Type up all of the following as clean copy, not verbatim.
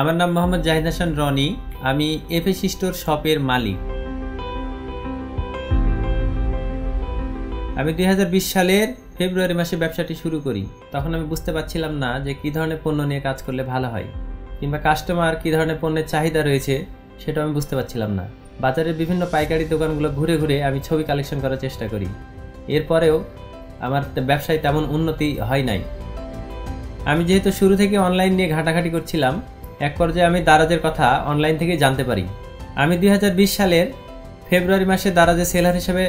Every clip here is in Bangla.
আমার নাম মোহাম্মদ জাহিদ হাসান রনি। আমি এফএস স্টোর শপের মালিক। আমি 2020 সালের ফেব্রুয়ারি মাসে ব্যবসাটি শুরু করি। তখন আমি বুঝতে পারছিলাম না যে কী ধরনের পণ্য নিয়ে কাজ করলে ভালো হয়, কিংবা কাস্টমার কী ধরনের পণ্যের চাহিদা রয়েছে সেটা আমি বুঝতে পারছিলাম না। বাজারের বিভিন্ন পাইকারি দোকানগুলো ঘুরে ঘুরে আমি ছবি কালেকশন করার চেষ্টা করি। এরপরেও আমার ব্যবসায় তেমন উন্নতি হয় নাই। আমি যেহেতু শুরু থেকে অনলাইন নিয়ে ঘাটাঘাটি করছিলাম, এক পর্যায়ে আমি দারাজের কথা অনলাইন থেকে জানতে পারি। আমি 2020 সালের ফেব্রুয়ারি মাসে দারাজে সেলার হিসেবে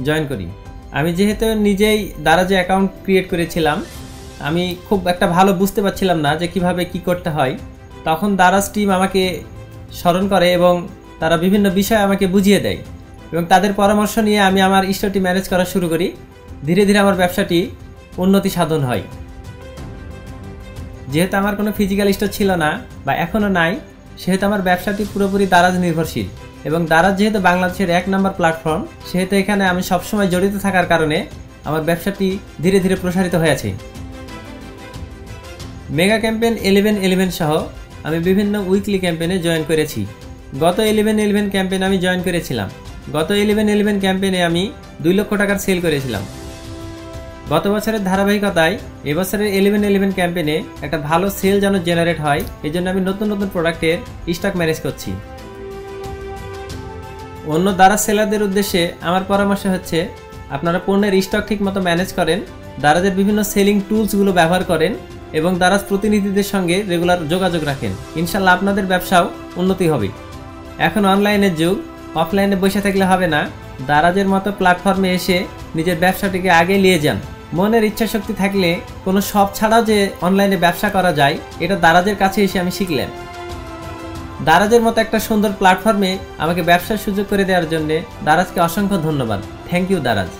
জয়েন করি। আমি যেহেতু নিজেই দারাজে অ্যাকাউন্ট ক্রিয়েট করেছিলাম, আমি খুব একটা ভালো বুঝতে পারছিলাম না যে কিভাবে কি করতে হয়। তখন দারাজ টিম আমাকে স্মরণ করে এবং তারা বিভিন্ন বিষয় আমাকে বুঝিয়ে দেয়, এবং তাদের পরামর্শ নিয়ে আমি আমার স্টোরটি ম্যানেজ করা শুরু করি। ধীরে ধীরে আমার ব্যবসাটি উন্নতি সাধন হয়। যেহেতু আমার কোনো ফিজিক্যাল স্টোর ছিল না বা এখনও নাই, সেহেতু আমার ব্যবসাটি পুরোপুরি দারাজ নির্ভরশীল। এবং দারাজ যেহেতু বাংলাদেশের 1 নম্বর প্ল্যাটফর্ম, সেহেতু এখানে আমি সবসময় জড়িত থাকার কারণে আমার ব্যবসাটি ধীরে ধীরে প্রসারিত হয়েছে। মেগা ক্যাম্পেইন 11-11 সহ আমি বিভিন্ন উইকলি ক্যাম্পেইনে জয়েন করেছি। গত 11-11 ক্যাম্পেইনে আমি জয়েন করেছিলাম। গত 11-11 ক্যাম্পেইনে আমি 2 লক্ষ টাকার সেল করেছিলাম। গত বছরের ধারাবাহিকতায় এবছরের 11-11 ক্যাম্পেইনে একটা ভালো সেল যেন জেনারেট হয়, এই জন্য আমি নতুন নতুন প্রোডাক্টের স্টক ম্যানেজ করছি। অন্য দারাজ সেলারদের উদ্দেশ্যে আমার পরামর্শ হচ্ছে, আপনারা পণ্যের স্টক ঠিক মতো ম্যানেজ করেন, দারাজের বিভিন্ন সেলিং টুলসগুলো ব্যবহার করেন এবং দারাজ প্রতিনিধিদের সঙ্গে রেগুলার যোগাযোগ রাখেন। ইনশাল্লাহ আপনাদের ব্যবসাও উন্নতি হবে। এখন অনলাইনের যুগ, অফলাইনে বসে থাকলে হবে না। দারাজের মতো প্ল্যাটফর্মে এসে নিজের ব্যবসাটিকে আগে নিয়ে যান। মনের ইচ্ছা শক্তি থাকলে কোনো শপ ছাড়াও যে অনলাইনে ব্যবসা করা যায়, এটা দারাজের কাছে এসে আমি শিখলাম। দারাজের মতো একটা সুন্দর প্ল্যাটফর্মে আমাকে ব্যবসার সুযোগ করে দেওয়ার জন্য দারাজকে অসংখ্য ধন্যবাদ। Thank you Daraz.